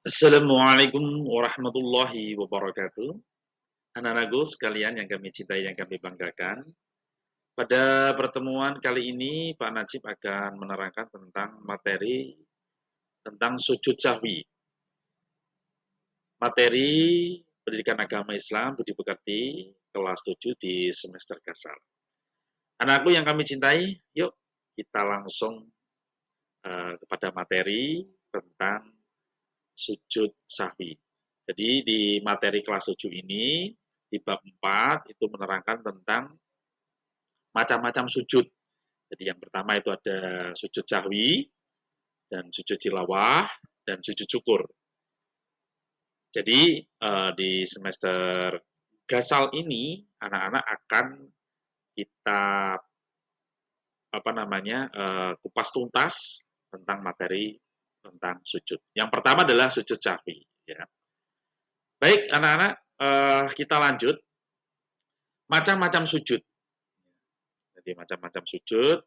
Assalamualaikum warahmatullahi wabarakatuh. Anak-anakku sekalian yang kami cintai, yang kami banggakan. Pada pertemuan kali ini, Pak Najib akan menerangkan tentang materi tentang sujud sahwi. Materi Pendidikan Agama Islam Budi Pekerti kelas 7 di semester Gasal. Anak-anakku yang kami cintai, yuk kita langsung kepada materi tentang sujud sahwi. Jadi di materi kelas 7 ini, di bab 4 itu menerangkan tentang macam-macam sujud. Jadi yang pertama itu ada sujud sahwi, dan sujud tilawah, dan sujud syukur. Jadi di semester Gasal ini, anak-anak akan kita kupas tuntas tentang materi tentang sujud. Yang pertama adalah sujud sahwi. Ya. Baik, anak-anak, kita lanjut. Macam-macam sujud. Jadi macam-macam sujud,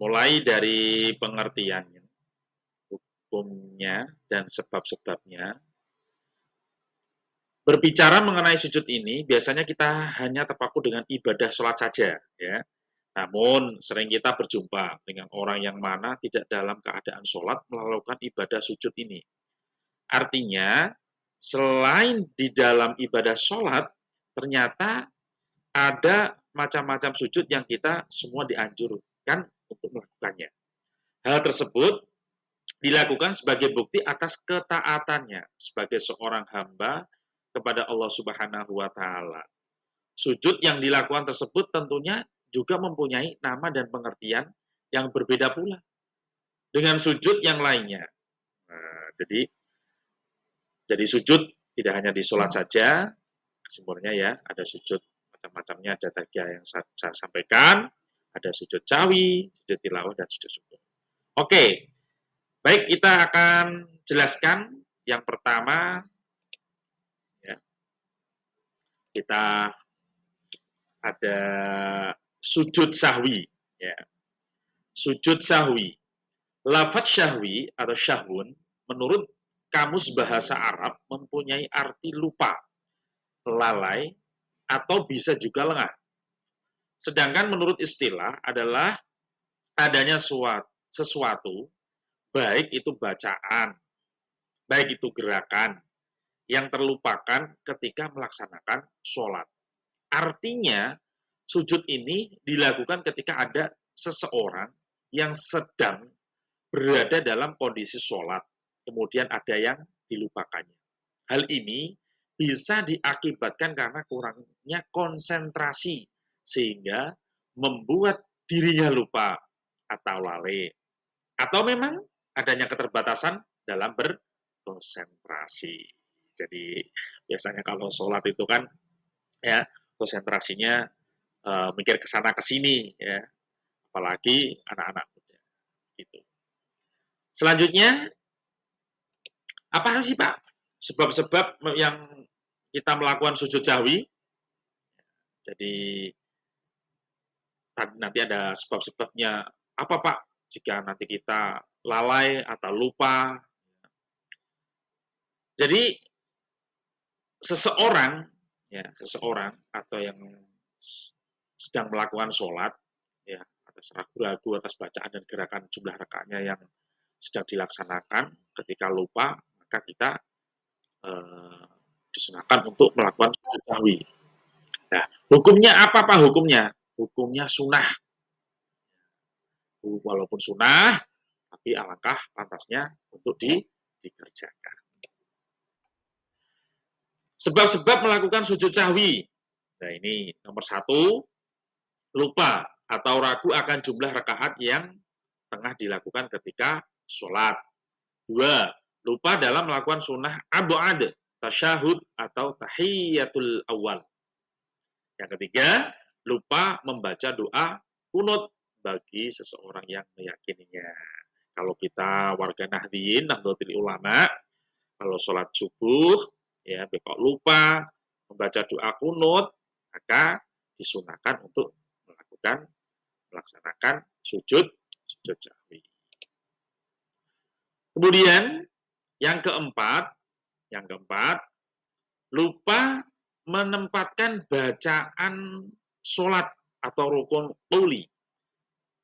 mulai dari pengertiannya, hukumnya, dan sebab-sebabnya. Berbicara mengenai sujud ini, biasanya kita hanya terpaku dengan ibadah sholat saja. Ya. Namun, sering kita berjumpa dengan orang yang mana tidak dalam keadaan sholat melakukan ibadah sujud ini. Artinya, selain di dalam ibadah sholat, ternyata ada macam-macam sujud yang kita semua dianjurkan untuk melakukannya. Hal tersebut dilakukan sebagai bukti atas ketaatannya sebagai seorang hamba kepada Allah Subhanahu wa taala. Sujud yang dilakukan tersebut tentunya juga mempunyai nama dan pengertian yang berbeda pula dengan sujud yang lainnya. Nah, jadi sujud tidak hanya di sholat saja, kesimpulannya ya, ada sujud macam-macamnya, ada tadi yang saya sampaikan, ada sujud sahwi, sujud tilawah, dan sujud syukur. Oke, baik, kita akan jelaskan yang pertama, ya, kita ada sujud sahwi. Ya. Sujud sahwi. Lafaz syahwi atau syahwun menurut Kamus Bahasa Arab mempunyai arti lupa, lalai, atau bisa juga lengah. Sedangkan menurut istilah adalah adanya sesuatu, baik itu bacaan, baik itu gerakan, yang terlupakan ketika melaksanakan sholat. Artinya, sujud ini dilakukan ketika ada seseorang yang sedang berada dalam kondisi sholat, kemudian ada yang dilupakannya. Hal ini bisa diakibatkan karena kurangnya konsentrasi, sehingga membuat dirinya lupa atau lalai. Atau memang adanya keterbatasan dalam berkonsentrasi. Jadi biasanya kalau sholat itu kan ya konsentrasinya mikir ke sana ke sini ya, apalagi anak-anak muda gitu. Selanjutnya, apa sih Pak sebab-sebab yang kita melakukan sujud sahwi? Jadi nanti ada sebab-sebabnya. Apa Pak jika nanti kita lalai atau lupa? Jadi seseorang atau yang sedang melakukan sholat, ya, atas ragu-ragu atas bacaan dan gerakan jumlah rakaatnya yang sedang dilaksanakan, ketika lupa maka kita disunahkan untuk melakukan sujud sahwi. Nah, hukumnya apa Pak hukumnya? Hukumnya sunnah. Walaupun sunnah, tapi alangkah pantasnya untuk dikerjakan. Sebab-sebab melakukan sujud sahwi. Nah ini nomor 1, lupa atau ragu akan jumlah rakaat yang tengah dilakukan ketika sholat. 2, lupa dalam melakukan sunnah abu'ad, tasyahud atau tahiyatul awal. Yang ketiga, lupa membaca doa kunut bagi seseorang yang meyakininya. Kalau kita warga Nahdien, Nahdlatul Ulama, kalau sholat subuh, ya kok lupa membaca doa kunut, maka disunahkan untuk melaksanakan sujud sahwi. Kemudian yang keempat, Yang keempat, lupa menempatkan bacaan sholat atau rukun qauli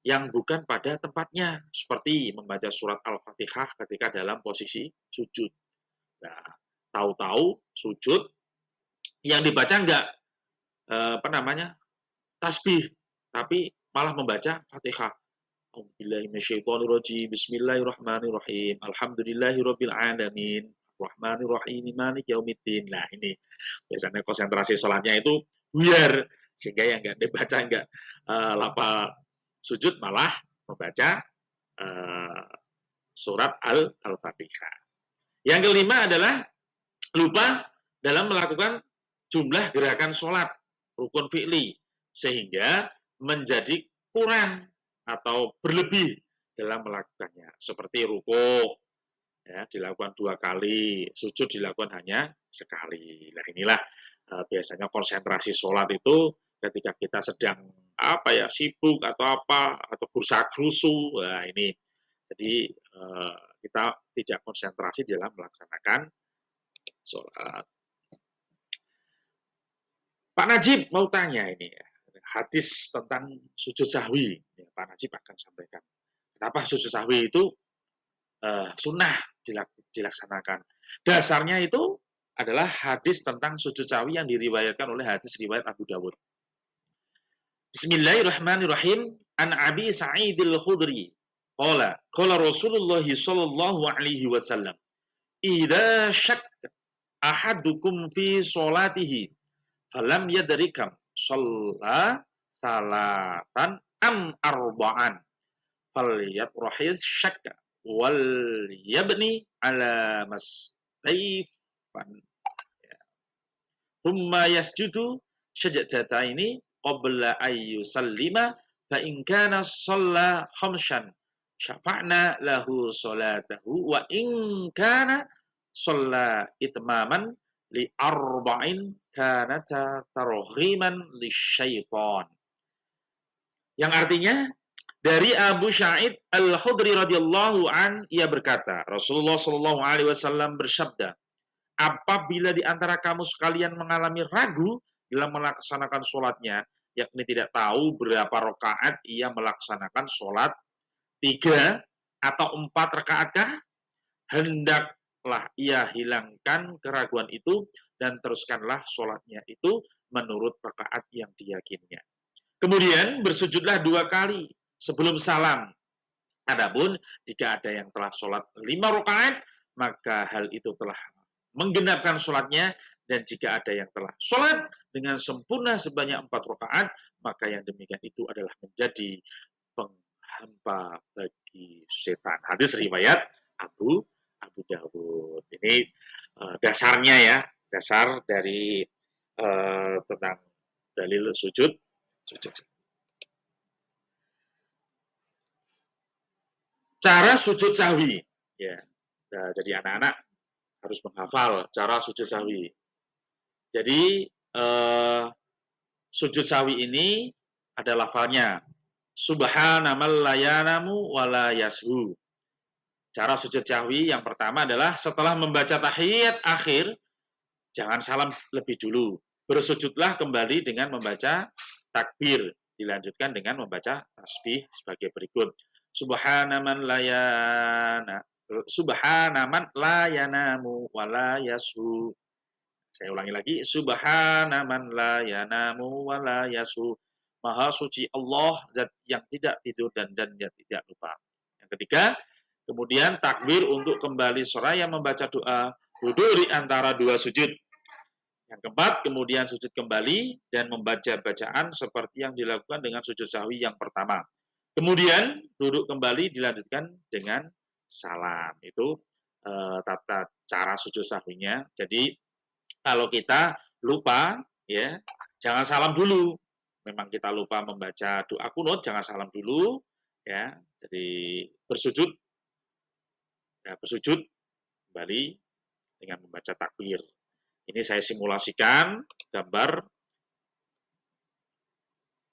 yang bukan pada tempatnya, seperti membaca surat Al-Fatihah ketika dalam posisi sujud. Nah, tahu-tahu sujud yang dibaca enggak apa namanya tasbih, tapi malah membaca Fatihah. Bismillahirrahmanirrahim. Alhamdulillahirabbil alamin. Rahmanirrahim. Maliki yaumiddin. Nah, ini biasanya konsentrasi sholatnya itu buyar sehingga yang enggak dibaca enggak lafal sujud malah membaca surat Al-Fatihah. Yang kelima adalah lupa dalam melakukan jumlah gerakan sholat rukun fi'li sehingga menjadi kurang atau berlebih dalam melakukannya, seperti rukuk ya dilakukan 2 kali, sujud dilakukan hanya sekali. Nah, inilah biasanya konsentrasi sholat itu ketika kita sedang apa ya sibuk atau apa atau gerusa-gerusu. Nah, ini jadi kita tidak konsentrasi dalam melaksanakan sholat. Pak Najib mau tanya ini ya, hadis tentang sujud sahwi. Ya, Pak Najib akan sampaikan. Kenapa sujud sahwi itu sunnah dilaksanakan? Dasarnya itu adalah hadis tentang sujud sahwi yang diriwayatkan oleh hadis riwayat Abu Dawud. Bismillahirrahmanirrahim. An Abi Sa'idil Khudri. Qala Rasulullah sallallahu alaihi wasallam. Idza syakka ahadukum fi sholatihi falam yadrikam shalla salatan am arba'an falyatrahil syakka wal yabni ala mastayfan thumma yasjudu sajadataini qabla ayyusallima fa in kana shalla khamshan syafa'na lahu salatahu wa in kana shalla itmaman li arba'in kanata targhiman lisyaitan. Yang artinya dari Abu Sa'id Al-Khudri radhiyallahu an ia berkata, Rasulullah sallallahu alaihi wasallam bersabda, apabila di antara kamu sekalian mengalami ragu dalam melaksanakan sholatnya, yakni tidak tahu berapa rakaat ia melaksanakan sholat 3 atau 4 rakaatkah, hendaklah ia hilangkan keraguan itu dan teruskanlah sholatnya itu menurut rakaat yang diyakininya. Kemudian bersujudlah 2 kali sebelum salam. Adapun jika ada yang telah sholat 5 rakaat, maka hal itu telah menggenapkan sholatnya, dan jika ada yang telah sholat dengan sempurna sebanyak 4 rakaat, maka yang demikian itu adalah menjadi penghampa bagi setan. Hadis riwayat Abu Dawud. Ini dasarnya ya, dasar dari tentang dalil sujud. Cara sujud sahwi, ya. Nah, jadi anak-anak harus menghafal cara sujud sahwi. Jadi sujud sahwi ini ada lafalnya. Subhanamal layanamu wala yashu. Cara sujud sahwi yang pertama adalah setelah membaca tahiyat akhir, jangan salam lebih dulu. Bersujudlah kembali dengan membaca takbir. Dilanjutkan dengan membaca tasbih sebagai berikut. Subhanaman la yanamu wa la yashu. Saya ulangi lagi. Subhanaman la yanamu wa la yashu. Maha suci Allah, zat yang tidak tidur dan yang tidak lupa. Yang ketiga, kemudian takbir untuk kembali seraya membaca doa, duduk di antara 2 sujud. Yang keempat, kemudian sujud kembali dan membaca bacaan seperti yang dilakukan dengan sujud sahwi yang pertama. Kemudian duduk kembali dilanjutkan dengan salam. Itu tata cara sujud sahwinya. Jadi kalau kita lupa, ya jangan salam dulu. Memang kita lupa membaca doa kunut, jangan salam dulu. Ya, jadi bersujud kembali dengan membaca takbir. Ini saya simulasikan gambar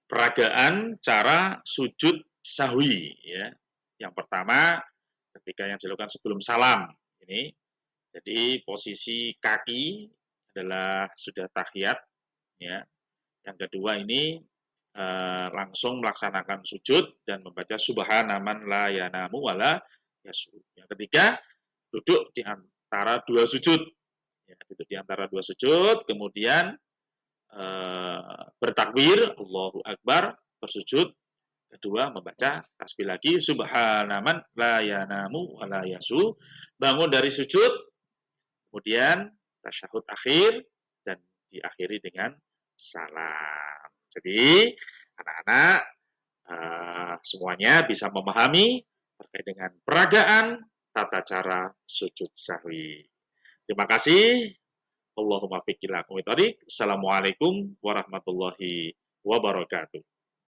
peragaan cara sujud sahwi ya. Yang pertama ketika yang dilakukan sebelum salam. Ini Jadi posisi kaki adalah sudah tahiyat, ya. Yang kedua ini langsung melaksanakan sujud dan membaca subhana man la yanamu wala yasu. Yang ketiga, duduk di antara dua sujud. Ya, duduk di antara dua sujud, kemudian bertakbir, Allahu Akbar, bersujud. Kedua, membaca tasbih lagi, subhanaman la yanamu wa la yasu. Bangun dari sujud, kemudian tasyahud akhir, dan diakhiri dengan salam. Jadi, anak-anak semuanya bisa memahami terkait dengan peragaan tata cara sujud sahwi. Terima kasih. Allahumma fiqh ila aqwamit thoriq. Assalamualaikum warahmatullahi wabarakatuh.